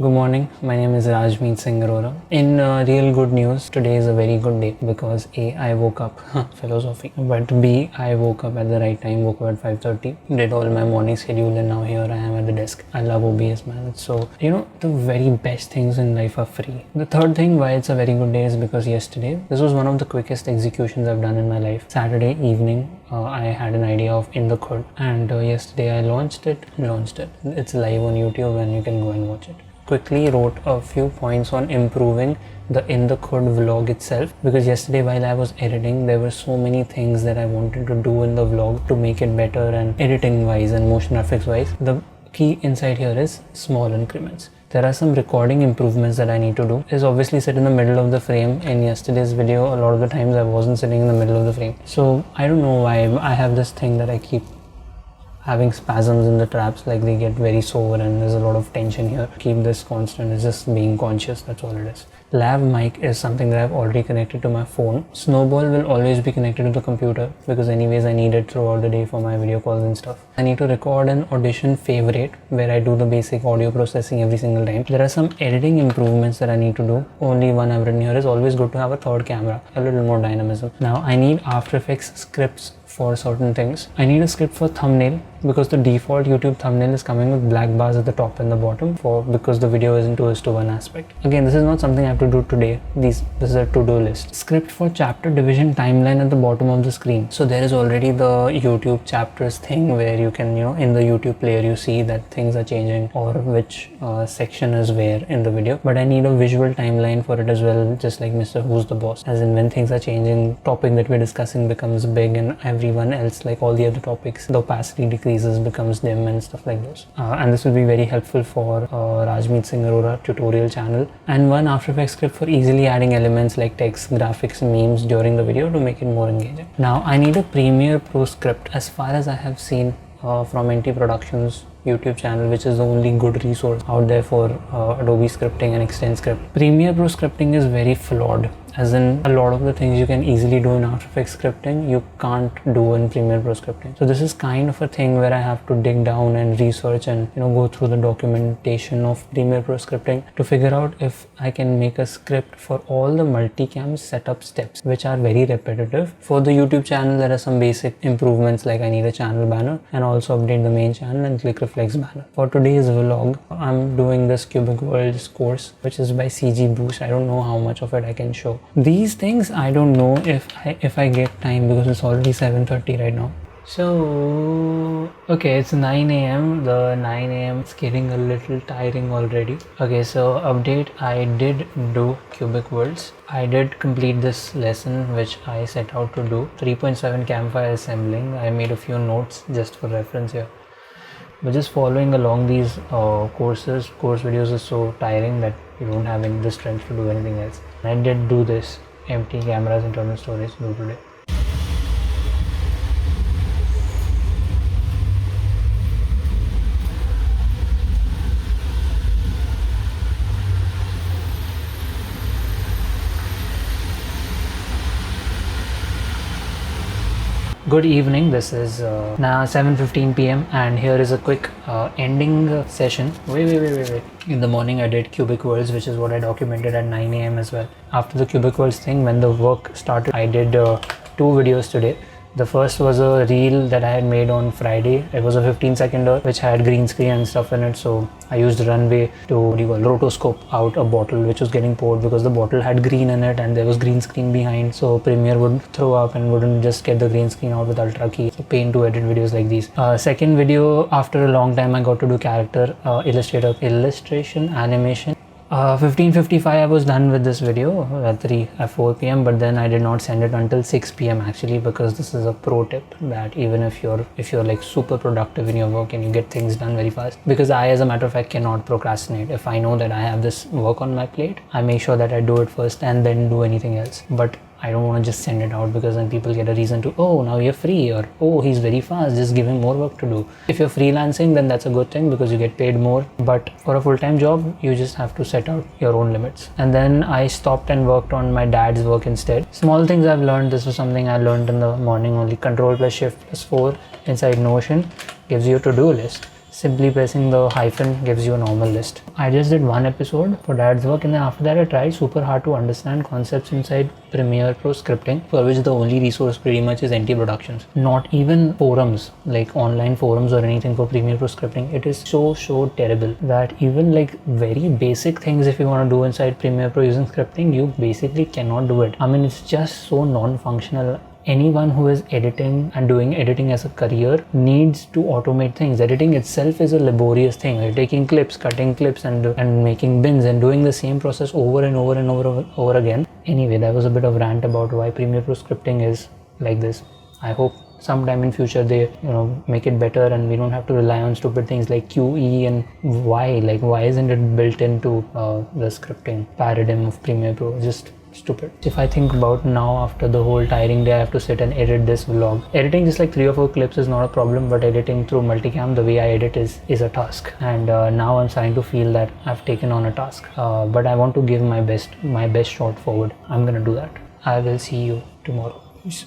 Good morning. My name is Rajmeet Singh Arora. In real good news, today is a very good day because A, I woke up, philosophy, but B, I woke up at the right time, woke up at 5:30, did all my morning schedule and now here I am at the desk. I love OBS, man. So, the very best things in life are free. The third thing why it's a very good day is because yesterday, this was one of the quickest executions I've done in my life. Saturday evening, I had an idea of inthekhud and yesterday I launched it. It's live on YouTube and you can go and watch it. Quickly wrote a few points on improving the inthekhud vlog itself, because yesterday while I was editing there were so many things that I wanted to do in the vlog to make it better, and editing wise and motion graphics wise the key inside here is small increments. There are some recording improvements that I need to do. Is obviously sit in the middle of the frame. In yesterday's video a lot of the times I wasn't sitting in the middle of the frame, so I don't know why I have this thing that I keep having spasms in the traps, like they get very sore and there's a lot of tension here. Keep this constant. It's just being conscious, that's all it is. Lav mic is something that I've already connected to my phone. Snowball will always be connected to the computer because anyways I need it throughout the day for my video calls and stuff. I need to record an audition favorite where I do the basic audio processing every single time. There are some editing improvements that I need to do. Only one I've written here is always good to have a third camera, a little more dynamism. Now I need After Effects scripts for certain things. I need a script for thumbnail because the default YouTube thumbnail is coming with black bars at the top and the bottom because the video is in 2:1 aspect. Again, this is not something I have to do today. This is a to-do list. Script for chapter division timeline at the bottom of the screen. So there is already the YouTube chapters thing where you can, in the YouTube player you see that things are changing or which section is where in the video. But I need a visual timeline for it as well, just like Mr. Who's the Boss. As in when things are changing, topic that we're discussing becomes big and everyone else, like all the other topics, the opacity decreases, becomes dim and stuff like those. And this will be very helpful for Rajmeet Singh Arora tutorial channel. And one After Effects script for easily adding elements like text, graphics, memes during the video to make it more engaging. Now I need a Premiere Pro script. As far as I have seen from NT Productions YouTube channel, which is the only good resource out there for Adobe scripting and Extend script. Premiere Pro scripting is very flawed, as in a lot of the things you can easily do in After Effects scripting you can't do in Premiere Pro scripting. So this is kind of a thing where I have to dig down and research and go through the documentation of Premiere Pro scripting to figure out if I can make a script for all the multicam setup steps, which are very repetitive. For the YouTube channel there are some basic improvements, like I need a channel banner and also update the main channel and click reflex banner. For today's vlog I'm doing this Cubic Worlds course, which is by CG Boost. I don't know how much of it I can show. These things I don't know if I get time because it's already 7:30 right now. So okay, it's 9 a.m. The 9 a.m. is getting a little tiring already. Okay, so update, I did do Cubic Worlds. I did complete this lesson which I set out to do. 3.7 campfire assembling. I made a few notes just for reference here. But just following along these course videos is so tiring that you don't have the strength to do anything else. I did do this empty cameras internal storage do today. Good evening, this is now 7:15 p.m. and here is a quick ending session. Wait. In the morning I did Cubic Worlds, which is what I documented at 9 a.m. as well. After the Cubic Worlds thing, when the work started, I did 2 videos today. The first was a reel that I had made on Friday. It was a 15-seconder which had green screen and stuff in it. So I used runway to rotoscope out a bottle which was getting poured because the bottle had green in it and there was green screen behind. So Premiere would throw up and wouldn't just get the green screen out with Ultra Key. So pain to edit videos like these. Second video, after a long time I got to do character illustration animation. 15:55 I was done with this video at 4 p.m. but then I did not send it until 6 p.m. actually, because this is a pro tip that even if you're like super productive in your work and you get things done very fast, because I, as a matter of fact, cannot procrastinate. If I know that I have this work on my plate, I make sure that I do it first and then do anything else. But I don't want to just send it out because then people get a reason to, oh, now you're free, or oh, he's very fast, just give him more work to do. If you're freelancing, then that's a good thing because you get paid more. But for a full-time job, you just have to set out your own limits. And then I stopped and worked on my dad's work instead. Small things I've learned. This was something I learned in the morning only. Control plus Shift plus 4 inside Notion gives you a to-do list. Simply pressing the hyphen gives you a normal list. I just did one episode for dad's work, and then after that I tried super hard to understand concepts inside Premiere Pro scripting, for which the only resource pretty much is NT Productions. Not even forums, like online forums or anything for Premiere Pro scripting. It is so terrible that even like very basic things, if you want to do inside Premiere Pro using scripting, you basically cannot do it. I mean, it's just so non-functional. Anyone who is editing and doing editing as a career needs to automate things. Editing itself is a laborious thing. You're taking clips, cutting clips, and making bins and doing the same process over and over again. Anyway, that was a bit of rant about why Premiere Pro scripting is like this. I hope sometime in future they make it better and we don't have to rely on stupid things like QE and why isn't it built into the scripting paradigm of Premiere Pro? Just stupid. If I think about now, after the whole tiring day I have to sit and edit this vlog, editing just like 3 or 4 clips is not a problem, but editing through multicam, the way I edit is a task. And now I'm starting to feel that I've taken on a task, but I want to give my best shot forward. I'm gonna do that. I will see you tomorrow. Peace.